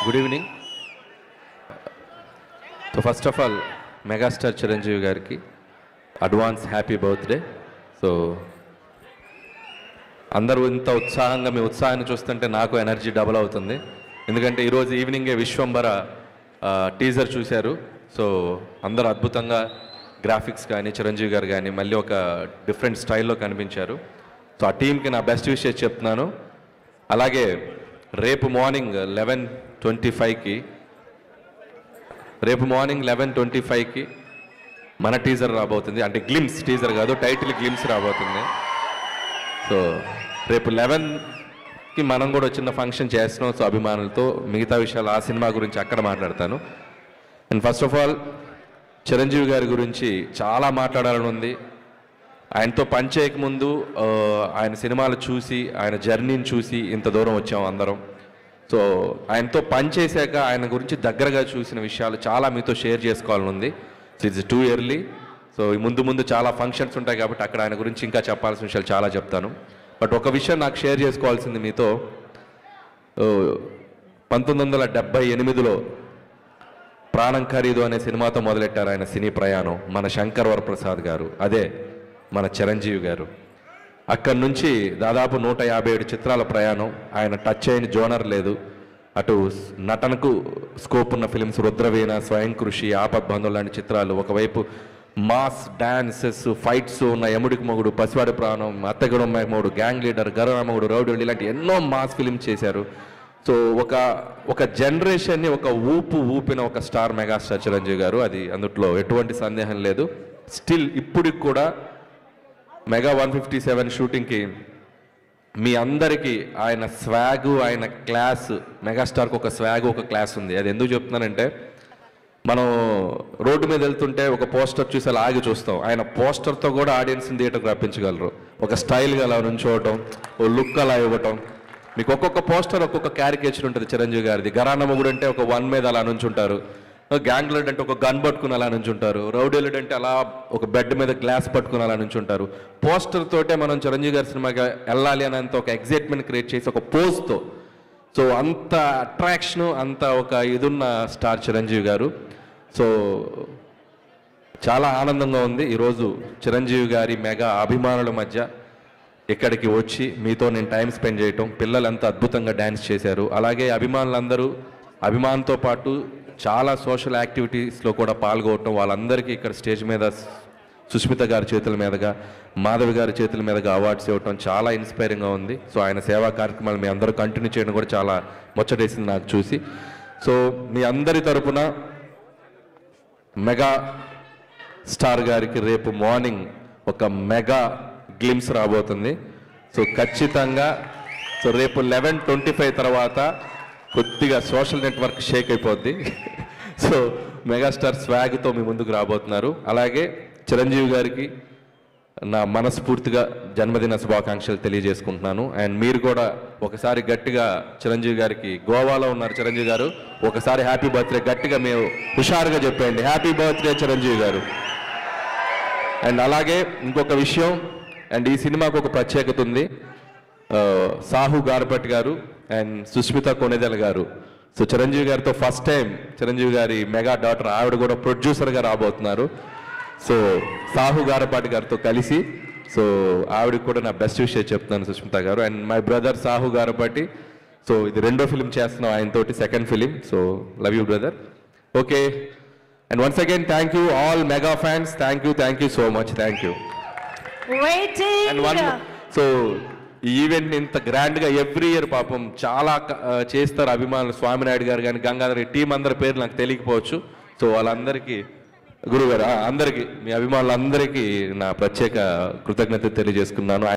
Good evening. So first of all megastar Chiranjeevi గారికి advance happy birthday. So అందరూ ఇంత ఉత్సాహంగా మీ ఉత్సాహాన్ని చూస్తుంటే నాకు ఎనర్జీ డబుల్ అవుతుంది. ఎందుకంటే ఈరోజు ఈవినింగే విశ్వంబర టీజర్ చూశారు. సో అందరూ అద్భుతంగా గ్రాఫిక్స్ కానీ చిరంజీవి గారు కానీ మళ్ళీ ఒక డిఫరెంట్ స్టైల్లో కనిపించారు. సో ఆ టీంకి నా బెస్ట్ విషెస్ చెప్తున్నాను. అలాగే రేపు మార్నింగ్ 11:25కి మన టీజర్ రాబోతుంది. అంటే గ్లిమ్స్ టీజర్ కాదు, టైటిల్ గ్లిమ్స్ రాబోతుంది. సో రేపు 11కి మనం కూడా చిన్న ఫంక్షన్ చేస్తున్నాం. సో అభిమానులతో మిగతా విషయాలు ఆ సినిమా గురించి అక్కడ మాట్లాడతాను. And first of all Chiranjeevi గారి గురించి చాలా మాట్లాడాలని ఉంది. ఆయనతో పనిచేయకముందు ఆయన సినిమాలు చూసి ఆయన జర్నీని చూసి ఇంత దూరం వచ్చాం అందరం. సో ఆయనతో పనిచేశాక ఆయన గురించి దగ్గరగా చూసిన విషయాలు చాలా మీతో షేర్ చేసుకోవాలని ఉంది. So it's too early. So ముందు చాలా ఫంక్షన్స్ ఉంటాయి కాబట్టి అక్కడ ఆయన గురించి ఇంకా చెప్పాల్సిన విషయాలు చాలా చెప్తాను. బట్ ఒక విషయం నాకు షేర్ చేసుకోవాల్సింది మీతో. 1978లో ప్రాణం ఖరీదు అనే సినిమాతో మొదలెట్టారు ఆయన సినీ ప్రయాణం మన శంకర్ వరప్రసాద్ గారు, అదే మన చిరంజీవి గారు. అక్కడి నుంచి దాదాపు 157 చిత్రాల ప్రయాణం. ఆయన టచ్ అయిన జోనర్ లేదు. అటు నటనకు స్కోప్ ఉన్న ఫిలిమ్స్ రుద్రవీణ, స్వయం కృషి, ఆపద్బంధువు లాంటి చిత్రాలు, ఒకవైపు మాస్ డాన్సెస్ ఫైట్స్ ఉన్న యముడికి మొగుడు, పసివాడి ప్రాణం, అత్తగూడెం మొగుడు, గ్యాంగ్ లీడర్, గరనామగుడు, రౌడీ ఇలాంటి ఎన్నో మాస్ ఫిలిమ్స్ చేశారు. సో ఒక జనరేషన్ని ఒక ఊపిన ఒక స్టార్ మెగాస్టార్ చిరంజీవి గారు. అది అందుట్లో ఎటువంటి సందేహం లేదు. స్టిల్ ఇప్పటికి కూడా మెగా 157 షూటింగ్కి మీ అందరికీ ఆయన స్వాగు, ఆయన క్లాస్, మెగాస్టార్కి ఒక స్వాగు, ఒక క్లాస్ ఉంది. అది ఎందుకు చెప్తున్నానంటే, మనం రోడ్డు మీద వెళ్తుంటే ఒక పోస్టర్ చూసి అలా ఆగి చూస్తాం. ఆయన పోస్టర్తో కూడా ఆడియన్స్ని థియేటర్కి రప్పించగలరు. ఒక స్టైల్గా అలా నుంచోవటం, ఓ లుక్ అలా ఇవ్వటం. మీకు ఒక్కొక్క పోస్టర్ ఒక్కొక్క క్యారికేచర్ ఉంటుంది చిరంజీవి గారిది. గరానమ్మగుడు అంటే ఒక వన్ మీద అలా నుంచుంటారు, గ్యాంగ్ లీడ్ అంటే ఒక గన్ పట్టుకుని అలా నుంచుంటారు, రౌడీ లీడ్ అంటే అలా ఒక బెడ్ మీద గ్లాస్ పట్టుకుని అలా నుంచుంటారు. పోస్టర్ తోటే మనం చిరంజీవి గారి సినిమాకి వెళ్ళాలి అనేంత ఒక ఎగ్జైట్మెంట్ క్రియేట్ చేసి ఒక పోజ్తో, సో అంత అట్రాక్షను, అంత ఒక ఇదున్న స్టార్ చిరంజీవి గారు. సో చాలా ఆనందంగా ఉంది ఈరోజు చిరంజీవి గారి మెగా అభిమానుల మధ్య ఇక్కడికి వచ్చి మీతో నేను టైం స్పెండ్ చేయటం. పిల్లలు ఎంత అద్భుతంగా డ్యాన్స్ చేశారు. అలాగే అభిమానులందరూ అభిమానంతో పాటు చాలా సోషల్ యాక్టివిటీస్లో కూడా పాల్గొనటం. వాళ్ళందరికీ ఇక్కడ స్టేజ్ మీద సుష్మిత గారి చేతుల మీదుగా, మాధవి గారి చేతుల మీదుగా అవార్డ్స్ ఇవ్వటం చాలా ఇన్స్పైరింగ్గా ఉంది. సో ఆయన సేవా కార్యక్రమాలు మీ అందరూ కంటిన్యూ చేయడం కూడా చాలా ముచ్చటేసింది నాకు చూసి. సో మీ అందరి తరపున మెగా స్టార్ గారికి రేపు మార్నింగ్ ఒక మెగా గ్లిమ్స్ రాబోతుంది. సో ఖచ్చితంగా సో రేపు 11:25 తర్వాత కొద్దిగా సోషల్ నెట్వర్క్ షేక్ అయిపోద్ది. సో మెగాస్టార్ స్వాగ్తో మీ ముందుకు రాబోతున్నారు. అలాగే చిరంజీవి గారికి నా మనస్ఫూర్తిగా జన్మదిన శుభాకాంక్షలు తెలియజేసుకుంటున్నాను. అండ్ మీరు కూడా ఒకసారి గట్టిగా చిరంజీవి గారికి, గోవాలో ఉన్నారు చిరంజీవి గారు, ఒకసారి హ్యాపీ బర్త్డే గట్టిగా మీరు హుషారుగా చెప్పండి, హ్యాపీ బర్త్డే చిరంజీవి గారు. అండ్ అలాగే ఇంకొక విషయం, అండ్ ఈ సినిమాకు ఒక ప్రత్యేకత ఉంది. సాహు గారపట్టి గారు అండ్ సుష్మిత కొణిదెల గారు, సో చిరంజీవి గారితో ఫస్ట్ టైం చిరంజీవి గారి మెగా డాటర్ ఆవిడ కూడా ప్రొడ్యూసర్గా రాబోతున్నారు. సో సాహు గారపాటి గారితో కలిసి, సో ఆవిడకి కూడా నా బెస్ట్ విషయం చెప్తున్నాను సుష్మిత గారు. And my brother Sahu Garapati, so ఇది రెండో ఫిలిం చేస్తున్నాం ఆయనతోటి, second film. So love you brother. Okay, and once again thank you all mega fans. Thank you so much. Thank you. So ఈ ఈవెంట్ని ఇంత గ్రాండ్గా ఎవ్రీ ఇయర్ పాపం చాలా చేస్తారు అభిమానులు. స్వామినాయుడు గారు కానీ, గంగాధర్ టీం అందరి పేరు నాకు తెలియకపోవచ్చు. సో వాళ్ళందరికీ, గురుగారు అందరికీ, మీ అభిమానులందరికీ నా ప్రత్యేక కృతజ్ఞత తెలియజేసుకున్నాను.